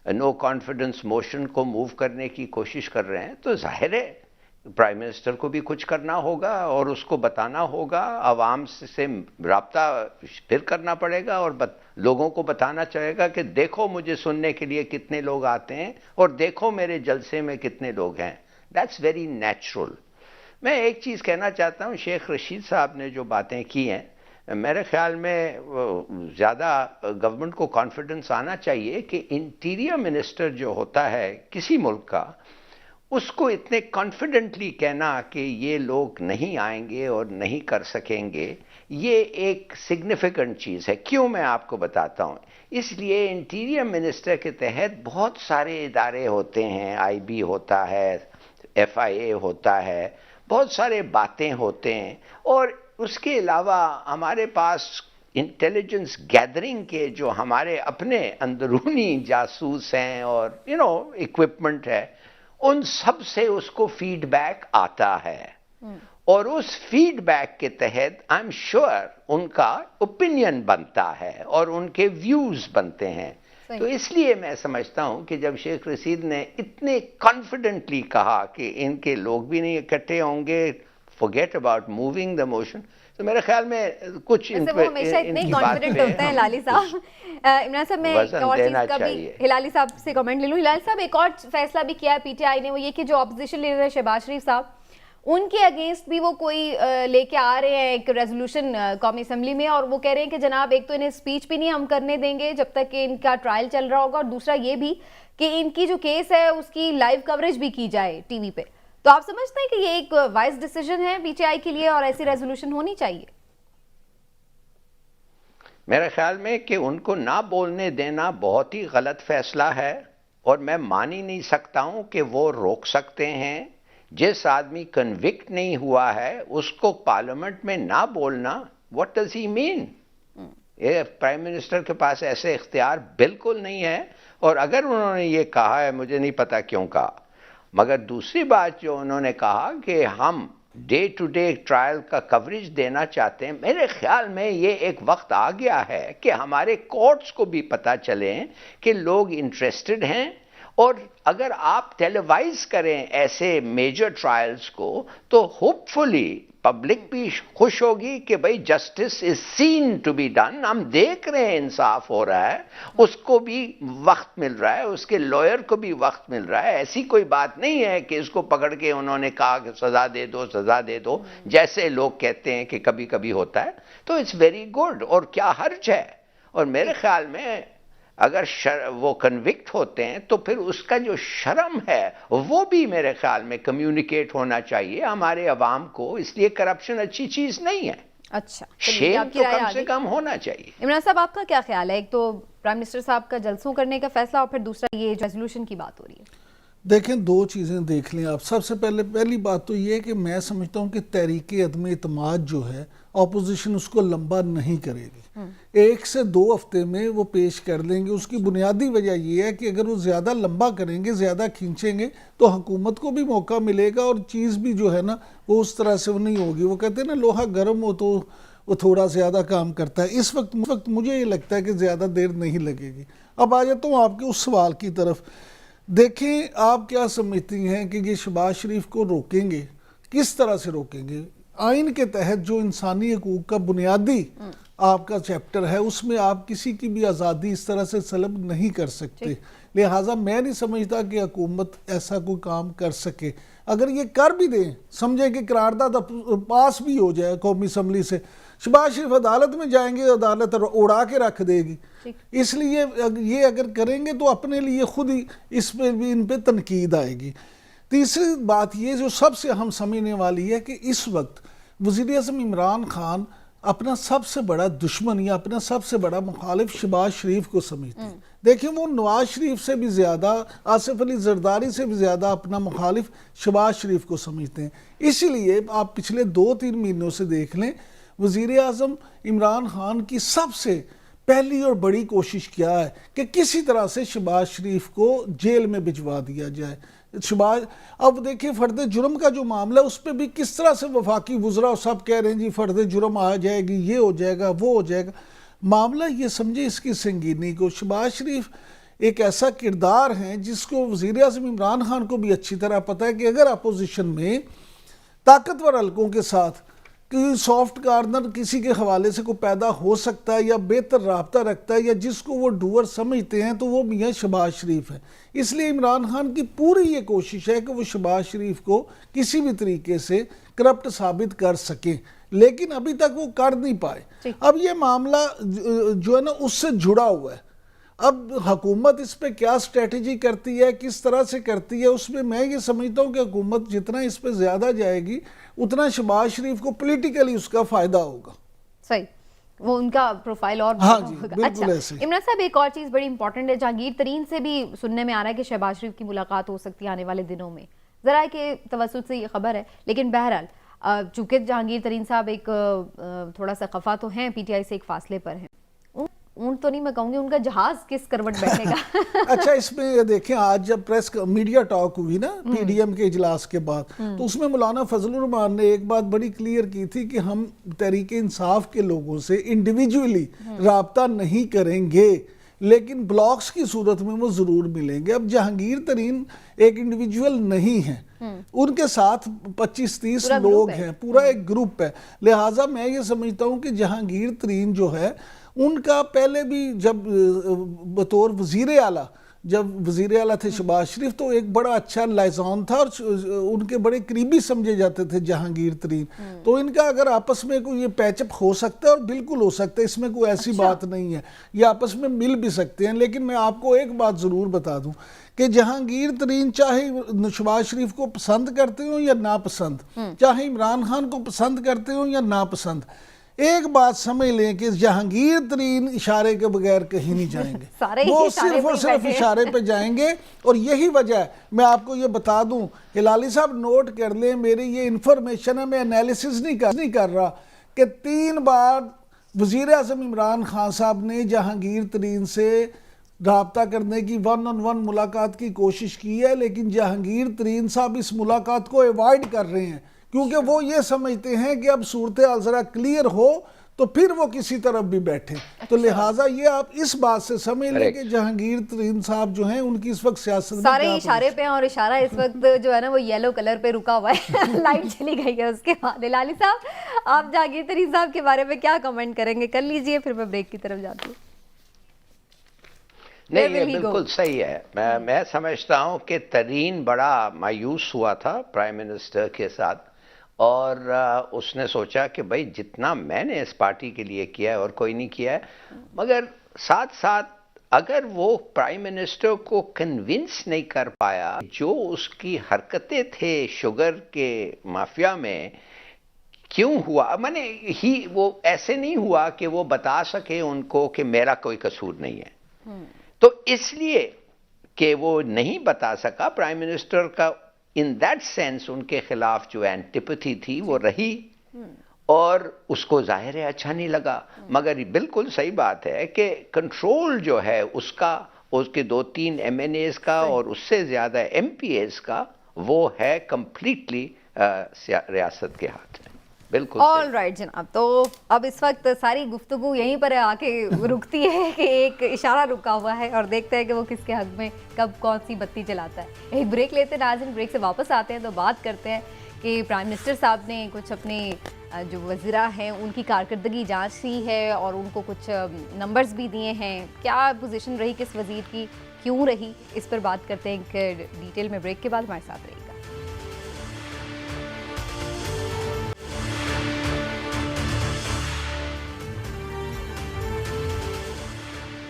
Speaker 5: नो कॉन्फिडेंस मोशन को मूव करने की कोशिश कर रहे हैं। तो जाहिर है प्राइम मिनिस्टर को भी कुछ करना होगा और उसको बताना होगा, आवाम से राब्ता फिर करना पड़ेगा और लोगों को बताना चाहेगा कि देखो मुझे सुनने के लिए कितने लोग आते हैं और देखो मेरे जलसे में कितने लोग हैं। That's very natural. मैं एक चीज़ कहना चाहता हूँ, शेख रशीद साहब ने जो बातें की हैं, मेरे ख्याल में ज़्यादा गवर्नमेंट को कॉन्फिडेंस आना चाहिए कि इंटीरियर मिनिस्टर जो होता है किसी मुल्क का, उसको इतने कॉन्फिडेंटली कहना कि ये लोग नहीं आएंगे और नहीं कर सकेंगे, ये एक सिग्निफिकेंट चीज़ है। क्यों, मैं आपको बताता हूँ। इसलिए इंटीरियर मिनिस्टर के तहत बहुत सारे इदारे होते हैं, आईबी होता है, एफआईए होता है, बहुत सारे बातें होते हैं, और उसके अलावा हमारे पास इंटेलिजेंस गैदरिंग के जो हमारे अपने अंदरूनी जासूस हैं और इक्विपमेंट है, उन सब से उसको फीडबैक आता है और उस फीडबैक के तहत आई एम श्योर उनका ओपिनियन बनता है और उनके व्यूज बनते हैं। तो इसलिए मैं समझता हूं कि जब शेख रशीद ने इतने कॉन्फिडेंटली कहा कि इनके लोग भी नहीं इकट्ठे होंगे, forget about moving the motion, तो मेरे ख्याल में कुछ
Speaker 1: वो हमेशा इतने कॉन्फिडेंट होते हैं हिलाली साहब। इमरान साहब, मैं एक और चीज का भी हिलाली साहब से कमेंट ले लूं। हिलाली साहब, एक और फैसला भी किया है पीटीआई ने, वो ये कि जो ऑपोजिशन लीडर है शहबाज शरीफ साहब, उनके अगेंस्ट भी वो कोई लेके आ रहे हैं एक रेजोल्यूशन कौमी असेंबली में, और वो कह रहे हैं कि जनाब एक तो इन्हें स्पीच भी नहीं हम करने देंगे जब तक कि इनका ट्रायल चल रहा होगा, और दूसरा ये भी कि इनकी जो केस है उसकी लाइव कवरेज भी की जाए टीवी पे। तो आप समझते हैं कि ये एक वाइज डिसीजन है पीटीआई के लिए और ऐसी रेजोल्यूशन होनी चाहिए?
Speaker 5: मेरे ख्याल में कि उनको ना बोलने देना बहुत ही गलत फैसला है, और मैं मान ही नहीं सकता हूं कि वो रोक सकते हैं। जिस आदमी कन्विक्ट नहीं हुआ है उसको पार्लियामेंट में ना बोलना, व्हाट डज ही मीन? ये प्राइम मिनिस्टर के पास ऐसे इख्तियार बिल्कुल नहीं है, और अगर उन्होंने ये कहा है, मुझे नहीं पता क्यों कहा, मगर दूसरी बात जो उन्होंने कहा कि हम डे टू डे ट्रायल का कवरेज देना चाहते हैं, मेरे ख्याल में ये एक वक्त आ गया है कि हमारे कोर्ट्स को भी पता चले कि लोग इंटरेस्टेड हैं, और अगर आप टेलीवाइज करें ऐसे मेजर ट्रायल्स को तो होपफुली पब्लिक भी खुश होगी कि भाई justice is seen to be done, हम देख रहे हैं इंसाफ हो रहा है, उसको भी वक्त मिल रहा है, उसके लॉयर को भी वक्त मिल रहा है। ऐसी कोई बात नहीं है कि इसको पकड़ के उन्होंने कहा कि सजा दे दो, सजा दे दो, जैसे लोग कहते हैं कि कभी कभी होता है। तो इट्स वेरी गुड, और क्या हर्ज है। और मेरे ख्याल में अगर वो कन्विक्ट होते हैं तो फिर उसका जो शर्म है वो भी मेरे ख्याल में कम्युनिकेट होना चाहिए हमारे अवाम को, इसलिए करप्शन अच्छी चीज नहीं है।
Speaker 1: अच्छा,
Speaker 5: शेम तो कम से कम होना चाहिए।
Speaker 1: इमरान साहब, आपका क्या ख्याल है? एक तो प्राइम मिनिस्टर साहब का जलसों करने का फैसला, और फिर दूसरा ये रेजोल्यूशन की बात हो रही है।
Speaker 4: देखें, दो चीज़ें देख लें आप। सबसे पहली बात तो ये है कि मैं समझता हूँ कि तहरीक अदम इत्माद जो है ऑपोजिशन उसको लंबा नहीं करेगी, 1 से 2 हफ्ते में वो पेश कर देंगे। उसकी बुनियादी वजह ये है कि अगर वो ज़्यादा लंबा करेंगे, ज़्यादा खींचेंगे तो हुकूमत को भी मौका मिलेगा और चीज़ भी जो है ना वो उस तरह से वो नहीं होगी। वो कहते हैं ना, लोहा गर्म हो तो वो थोड़ा ज़्यादा काम करता है। इस वक्त मुझे ये लगता है कि ज़्यादा देर नहीं लगेगी। अब आ जाता हूँ आपके उस सवाल की तरफ। देखें, आप क्या समझती हैं कि ये शहबाज शरीफ को रोकेंगे, किस तरह से रोकेंगे? आइन के तहत जो इंसानी हकूक़ का बुनियादी आपका चैप्टर है, उसमें आप किसी की भी आज़ादी इस तरह से सलब नहीं कर सकते। लिहाजा मैं नहीं समझता कि हुकूमत ऐसा कोई काम कर सके। अगर ये कर भी दें, समझे कि करारदाद पास भी हो जाए कौमी असम्बली से, शहबाज शरीफ अदालत में जाएंगे, अदालत उड़ा के रख देगी। इसलिए ये अगर करेंगे तो अपने लिए खुद ही इस पे भी इन पे तनकीद आएगी। तीसरी बात ये जो सबसे हम समझने वाली है कि इस वक्त वज़ीर आज़म इमरान खान अपना सबसे बड़ा दुश्मन या अपना सबसे बड़ा मुखालिफ शहबाज शरीफ को समझते हैं। देखिए, वो नवाज शरीफ से भी ज़्यादा, आसिफ अली जरदारी से भी ज़्यादा अपना मुखालिफ शहबाज शरीफ को समझते हैं। इसीलिए आप पिछले 2-3 महीनों से देख लें, वज़ीर आज़म इमरान खान की सबसे पहली और बड़ी कोशिश क्या है कि किसी तरह से शहबाज शरीफ को जेल में भिजवा दिया जाए। शहबाज, अब देखिए फर्द जुर्म का जो मामला है उस पर भी किस तरह से वफाकी वज़रा सब कह रहे हैं जी फर्द जुर्म आ जाएगी, ये हो जाएगा, वो हो जाएगा। मामला ये समझे इसकी संगीनी को। शहबाज शरीफ एक ऐसा किरदार है जिसको वज़ीर आज़म इमरान खान को भी अच्छी तरह पता है कि अगर अपोजिशन में ताकतवर हलकों के साथ कि सॉफ्ट कार्नर किसी के हवाले से कोई पैदा हो सकता है या बेहतर राब्ता रखता है या जिसको वो डूअर समझते हैं, तो वो मियाँ शहबाज शरीफ है। इसलिए इमरान खान की पूरी ये कोशिश है कि वो शहबाज शरीफ को किसी भी तरीके से करप्ट साबित कर सकें, लेकिन अभी तक वो कर नहीं पाए। अब ये मामला जो है ना उससे जुड़ा हुआ है। अब हुकूमत इस पे क्या स्ट्रेटजी करती है, किस तरह से करती है, उसमें मैं ये समझता हूँ कि हुकूमत जितना इस पे ज़्यादा जाएगी उतना शहबाज शरीफ को पॉलिटिकली उसका फ़ायदा होगा।
Speaker 1: सही, वो उनका प्रोफाइल और
Speaker 4: हाँ जी,
Speaker 1: होगा। अच्छा इमरान साहब, एक और चीज़ बड़ी इंपॉर्टेंट है, जहांगीर तरीन से भी सुनने में आ रहा है कि शहबाज शरीफ की मुलाकात हो सकती है आने वाले दिनों में। ज़रा के तवस्सुत से ये खबर है, लेकिन बहरहाल चूँकि जहांगीर तरीन साहब एक थोड़ा सा खफा तो हैं, PTI से एक फासले पर हैं। ऊँट तो नहीं मैं कहूँगी, उनका जहाज किस करवट बैठेगा?
Speaker 4: अच्छा, इसमें देखें, आज जब प्रेस मीडिया टॉक हुई ना PDM के इजलास के बाद, तो उसमें मौलाना फजलुर रहमान ने एक बात बड़ी क्लियर की थी कि हम तहरीक इंसाफ के लोगों से इंडिविजुअली राब्ता नहीं करेंगे, लेकिन ब्लॉक्स की सूरत में वो ज़रूर मिलेंगे। अब जहांगीर तरीन एक इंडिविजुअल नहीं है, उनके साथ 25-30 लोग हैं, पूरा एक ग्रुप है। लिहाजा मैं ये समझता हूँ कि जहांगीर तरीन जो है उनका पहले भी जब बतौर वज़ीर आला, जब वज़ीर आला थे शहबाज शरीफ, तो एक बड़ा अच्छा लाइज़ान था और उनके बड़े करीबी समझे जाते थे जहांगीर तरीन। तो इनका अगर आपस में कोई ये पैचअप हो सकता है, और बिल्कुल हो सकता है, इसमें कोई ऐसी बात नहीं है, ये आपस में मिल भी सकते हैं। लेकिन मैं आपको एक बात ज़रूर बता दूं कि जहांगीर तरीन चाहे शहबाज शरीफ को पसंद करते हो या नापसंद, चाहे इमरान खान को पसंद करते हो या नापसंद, एक बात समझ लें कि जहांगीर तरीन इशारे के बगैर कहीं नहीं जाएंगे। वो सिर्फ और सिर्फ इशारे पे जाएंगे। और यही वजह है, मैं आपको ये बता दूं, हिलाली साहब नोट कर लें, मेरी ये इंफॉर्मेशन है, मैं एनालिसिस नहीं कर रहा, कि 3 बार वज़ीर आज़म इमरान खान साहब ने जहांगीर तरीन से राब्ता करने की 1-on-1 मुलाकात की कोशिश की है, लेकिन जहांगीर तरीन साहब इस मुलाकात को अवॉइड कर रहे हैं, क्योंकि वो ये समझते हैं कि अब सूरत हाल ज़रा क्लियर हो तो फिर वो किसी तरफ भी बैठे। तो लिहाजा ये आप इस बात से समझ लें कि जहांगीर तरीन साहब जो हैं उनकी इस वक्त सियासत
Speaker 1: सारे इशारे पे हैं, और इशारा इस वक्त जो है ना वो येलो कलर पे रुका हुआ है। लाइट चली गई है उसके बाद। लाली साहब, आप जहांगीर तरीन साहब के बारे में क्या कमेंट करेंगे? कर लीजिए, फिर मैं ब्रेक की तरफ जाती हूँ।
Speaker 5: नहीं, ये बिल्कुल सही है। मैं समझता हूँ कि तरीन बड़ा मायूस हुआ था प्राइम मिनिस्टर के साथ, और उसने सोचा कि भाई जितना मैंने इस पार्टी के लिए किया है और कोई नहीं किया है, मगर साथ साथ अगर वो प्राइम मिनिस्टर को कन्विंस नहीं कर पाया, जो उसकी हरकतें थे शुगर के माफिया में क्यों हुआ, माने वो ऐसे नहीं हुआ कि वो बता सके उनको कि मेरा कोई कसूर नहीं है। तो इसलिए कि वो नहीं बता सका, प्राइम मिनिस्टर का इन दैट सेंस उनके खिलाफ जो एंटिपैथी थी वो रही, और उसको जाहिर है अच्छा नहीं लगा। मगर बिल्कुल सही बात है कि कंट्रोल जो है उसका, उसके 2-3 MNAs का और उससे ज़्यादा MPAs का, वो है कंप्लीटली रियासत के हाथ में। बिल्कुल
Speaker 1: ऑल राइट जनाब, तो अब इस वक्त सारी गुफ्तगू यहीं पर आके रुकती है कि एक इशारा रुका हुआ है और देखते हैं कि वो किसके हक में कब कौन सी बत्ती जलाता है। एक ब्रेक लेते हैं नाज़रीन, ब्रेक से वापस आते हैं तो बात करते हैं कि प्राइम मिनिस्टर साहब ने कुछ अपने जो वज़ीरा हैं उनकी कारकर्दगी जांची है और उनको कुछ नंबर्स भी दिए हैं। क्या पोजीशन रही किस वज़ीर की, क्यों रही, इस पर बात करते हैं एक डिटेल में। ब्रेक के बाद हमारे साथ रहिएगा।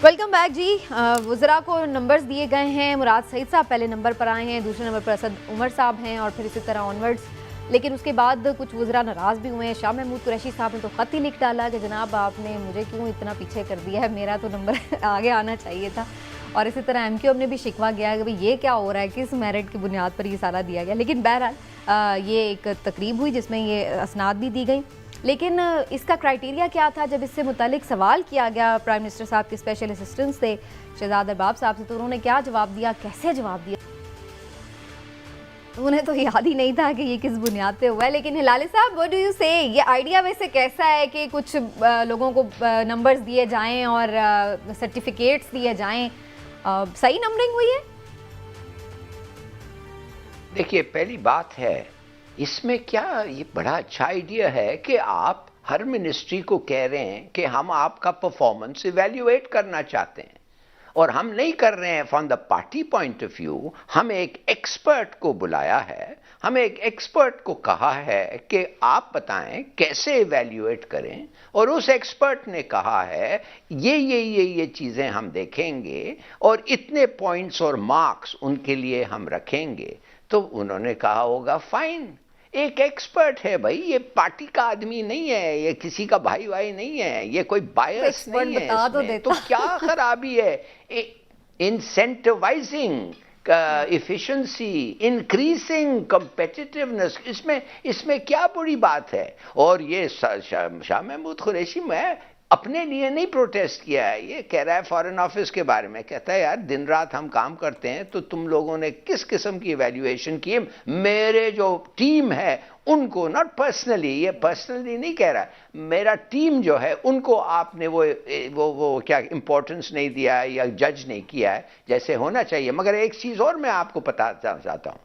Speaker 1: वेलकम बैक जी। वज़रा को नंबर्स दिए गए हैं। मुराद सईद साहब पहले नंबर पर आए हैं, दूसरे नंबर पर असद उमर साहब हैं और फिर इसी तरह ऑनवर्ड्स। लेकिन उसके बाद कुछ वज़रा नाराज़ भी हुए हैं। शाह महमूद कुरैशी साहब ने तो ख़त ही लिख डाला कि जनाब आपने मुझे क्यों इतना पीछे कर दिया है, मेरा तो नंबर आगे आना चाहिए था। और इसी तरह MQM ने भी शिकवा किया कि भाई ये क्या हो रहा है, किस मेरिट की बुनियाद पर ये सारा दिया गया। लेकिन बहरहाल ये एक तकरीब हुई जिसमें ये असनाद भी दी गई। लेकिन इसका क्राइटेरिया क्या था? जब इससे मुतालिक सवाल किया गया प्राइम मिनिस्टर साहब के स्पेशल असिस्टेंट थे शहजाद अरबाब साहब से, तो उन्होंने क्या जवाब दिया, कैसे जवाब दिया, उन्हें तो याद ही नहीं था कि ये किस बुनियाद पे हुआ है। लेकिन हिलाली साहब, व्हाट डू यू से, ये आइडिया वैसे कैसा है कि कुछ लोगों को नंबर्स दिए जाएं और सर्टिफिकेट्स दिए जाएं, सही नंबरिंग हुई है?
Speaker 5: देखिए, पहली बात है इसमें क्या ये बड़ा अच्छा आइडिया है कि आप हर मिनिस्ट्री को कह रहे हैं कि हम आपका परफॉर्मेंस इवैल्यूएट करना चाहते हैं और हम नहीं कर रहे हैं from the party point of view. हम एक एक्सपर्ट को बुलाया है, हम एक एक्सपर्ट को कहा है कि आप बताएं कैसे इवैल्यूएट करें, और उस एक्सपर्ट ने कहा है ये चीज़ें हम देखेंगे और इतने पॉइंट्स और मार्क्स उनके लिए हम रखेंगे। तो उन्होंने कहा होगा फाइन, एक एक्सपर्ट है भाई, ये पार्टी का आदमी नहीं है, ये किसी का भाई नहीं है, ये कोई बायस नहीं है इसमें, तो क्या खराबी है? इंसेंटिवाइजिंग एफिशिएंसी, इंक्रीजिंग कॉम्पिटिटिवनेस, इसमें क्या बुरी बात है? और ये शाह महमूद कुरैशी, मैं अपने लिए नहीं प्रोटेस्ट किया है, ये कह रहा है फॉरेन ऑफिस के बारे में, कहता है यार दिन रात हम काम करते हैं, तो तुम लोगों ने किस किस्म की इवैल्यूएशन की? मेरे जो टीम है उनको, नॉट पर्सनली, ये पर्सनली नहीं कह रहा, मेरा टीम जो है उनको आपने वो क्या इंपॉर्टेंस नहीं दिया है या जज नहीं किया है जैसे होना चाहिए। मगर एक चीज और मैं आपको बताना चाहता हूं,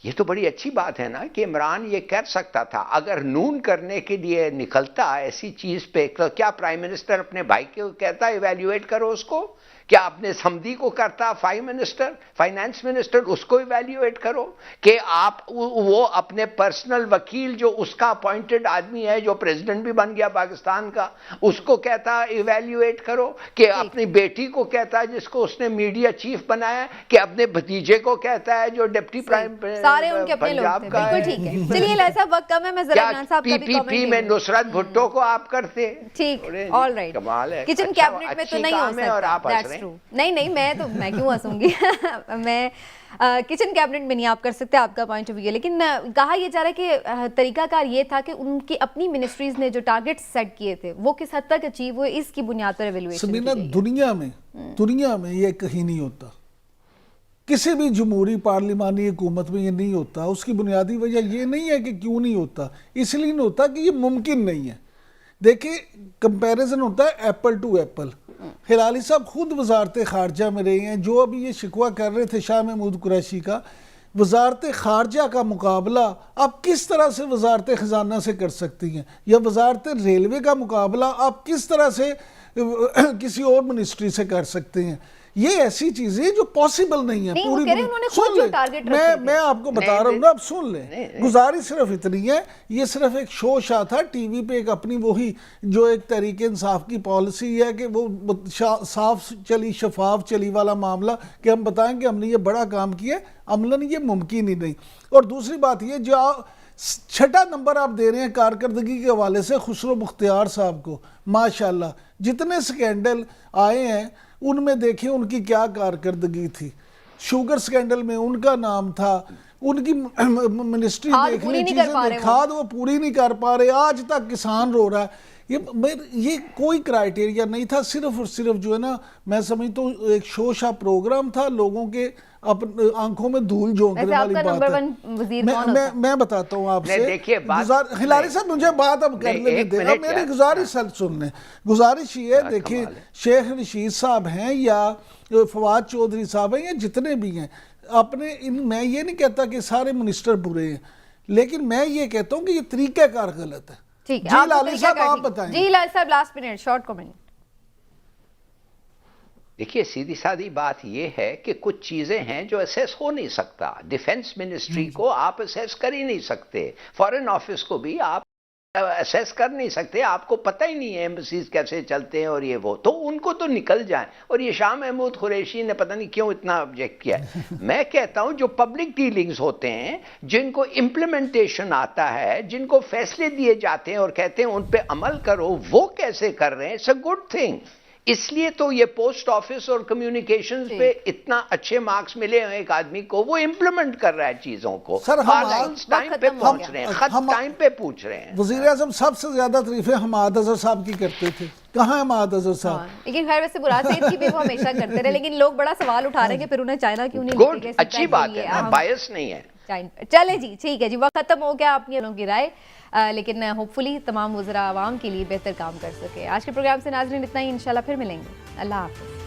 Speaker 5: ये तो बड़ी अच्छी बात है ना कि इमरान ये कर सकता था, अगर नून करने के लिए निकलता ऐसी चीज पे, तो क्या प्राइम मिनिस्टर अपने भाई को कहता इवैल्यूएट करो उसको? क्या अपने समधी को करता फाइनेंस मिनिस्टर, उसको इवैल्यूएट करो? कि आप वो अपने पर्सनल वकील जो उसका अपॉइंटेड आदमी है, जो प्रेसिडेंट भी बन गया पाकिस्तान का, उसको कहता इवैल्यूएट करो? कि अपनी बेटी को कहता है जिसको उसने मीडिया चीफ बनाया, कि अपने भतीजे को कहता है जो डिप्टी प्राइम
Speaker 1: सारे उनके अपने लोग थे। बिल्कुल ठीक है, चलिए लाइसा वक्त कम है, मैं जरा इमरान साहब का भी कमेंट
Speaker 5: पीपीपी में नुसरत भुट्टो को आप करते?
Speaker 1: ठीक, ऑल राइट,
Speaker 5: कमाल है।
Speaker 1: किचन कैबिनेट में तो नहीं हो सकता, नहीं मैं क्यों हंसूंगी मैं किचन कैबिनेट में नहीं आप कर सकते, आपका पॉइंट ऑफ व्यू है। लेकिन कहा यह जा रहा है कि तरीकाकार ये था कि उनकी अपनी मिनिस्ट्रीज ने जो टारगेट सेट किए थे वो किस हद तक अचीव हुए, इसकी बुनियाद पर एवेल्युएशन की गई है।
Speaker 4: दुनिया में ये कहीं नहीं होता, किसी भी जमहूरी पार्लिमानी हुकूमत में ये नहीं होता। उसकी बुनियादी वजह ये नहीं है कि क्यों नहीं होता, इसलिए नहीं होता कि ये मुमकिन नहीं है। देखिए, कंपैरिजन होता है एप्पल टू एप्पल। हिलाली साहब खुद वजारत खारजा में रहे हैं, जो अभी ये शिकवा कर रहे थे शाह महमूद कुरैशी का, वजारत खारजा का मुकाबला आप किस तरह से वजारत खजाना से कर सकती हैं, या वजारत रेलवे का मुकाबला आप किस तरह से किसी और मिनिस्ट्री से कर सकते हैं? ये ऐसी चीजें जो पॉसिबल नहीं है। पूरी सुन ले, मैं आपको बता रहा हूँ ना, अब सुन ले, गुजारिश सिर्फ इतनी है, ये सिर्फ एक शो शाह था टीवी पे, एक अपनी वही जो एक तरीके इंसाफ की पॉलिसी है कि वो साफ चली शफाफ चली वाला मामला, कि हम बताएं कि हमने ये बड़ा काम किया, अमलन ये मुमकिन ही नहीं। और दूसरी बात ये, जो छठा नंबर आप दे रहे हैं कारकर्दगी के हवाले से खुसरो मुख्तियार साहब को, माशाल्लाह जितने स्कैंडल आए हैं उनमें देखें उनकी क्या कारकर्दगी थी। शुगर स्कैंडल में उनका नाम था, उनकी मिनिस्ट्री
Speaker 1: खाद
Speaker 4: देखने
Speaker 1: पूरी नहीं कर पा
Speaker 4: चीजें
Speaker 1: रहे वो।
Speaker 4: खाद वो पूरी नहीं कर पा रहे, आज तक किसान रो रहा है। ये कोई क्राइटेरिया नहीं था, सिर्फ और सिर्फ जो है ना, मैं समझता हूँ एक शोशा प्रोग्राम था, लोगों के अपने आंखों में धूल झोंकने
Speaker 1: वैसे
Speaker 4: वाली
Speaker 1: आपका
Speaker 4: बात
Speaker 1: नंबर
Speaker 4: है।
Speaker 1: वन वजीर कौन होता है?
Speaker 4: मैं बताता हूँ आपसे।
Speaker 5: नहीं, देखिए,
Speaker 4: हिलारी साहब मुझे बात अब कर
Speaker 5: नहीं,
Speaker 4: लेने
Speaker 5: एक
Speaker 4: दें,
Speaker 5: मिनट
Speaker 4: अब मेरी
Speaker 5: यार।
Speaker 4: गुजारिश सुन लें। गुजारिश ये है, देखिए
Speaker 5: कमाल है।
Speaker 4: शेख रशीद साहब हैं या फवाद चौधरी साहब हैं या जितने भी हैं, अपने मैं ये नहीं कहता कि सारे मिनिस्टर बुरे हैं, लेकिन मैं ये कहता हूँ कि ये तरीक़ाकार गलत है।
Speaker 1: ठीक है,
Speaker 4: जी
Speaker 1: आपको
Speaker 4: लाली
Speaker 1: तरीका
Speaker 4: साहब
Speaker 1: क्या
Speaker 4: आप
Speaker 1: ठीक?
Speaker 4: बताएं।
Speaker 1: जी लाल साहब लास्ट मिनट शॉर्ट कमेंट।
Speaker 5: देखिए, सीधी सादी बात यह है कि कुछ चीजें हैं जो असेस हो नहीं सकता। डिफेंस मिनिस्ट्री को आप असेस कर ही नहीं सकते, फॉरेन ऑफिस को भी आप असेस कर नहीं सकते, आपको पता ही नहीं है एम्बसीज कैसे चलते हैं और ये वो, तो उनको तो निकल जाए। और ये शाह महमूद कुरैशी ने पता नहीं क्यों इतना ऑब्जेक्ट किया। मैं कहता हूं जो पब्लिक डीलिंग्स होते हैं, जिनको इम्प्लीमेंटेशन आता है, जिनको फैसले दिए जाते हैं और कहते हैं उन पे अमल करो, वो कैसे कर रहे हैं, इट्स अ गुड थिंग। इसलिए तो ये पोस्ट ऑफिस और कम्युनिकेशंस पे इतना अच्छे मार्क्स मिले हैं एक आदमी को, वो इंप्लीमेंट कर रहा है चीजों को।
Speaker 4: सर,
Speaker 5: टाइम पे पहुंच रहे हैं, खत टाइम पे पूछ रहे हैं।
Speaker 4: वज़ीर आज़म सबसे ज्यादा तारीफें हमाद अजहर साहब की करते थे, कहाँ है हमाद अजहर साहब?
Speaker 1: हाँ, लेकिन खैर वैसे मुराद सईद की भी वो हमेशा करते रहे, लेकिन लोग बड़ा सवाल उठा रहे हैं कि फिर उन्हें चाइना क्यों नहीं
Speaker 5: गुड,
Speaker 1: लेके गए,
Speaker 5: अच्छी बात है ना, बायस नहीं है।
Speaker 1: चले जी, ठीक है जी, वक्त खत्म हो गया, आपकी लोगों की राय, लेकिन होपफुली तमाम वज़रा आवाम के लिए बेहतर काम कर सके। आज के प्रोग्राम से नाज़रीन इतना ही, इंशाल्लाह फिर मिलेंगे। अल्लाह हाफ़िज़।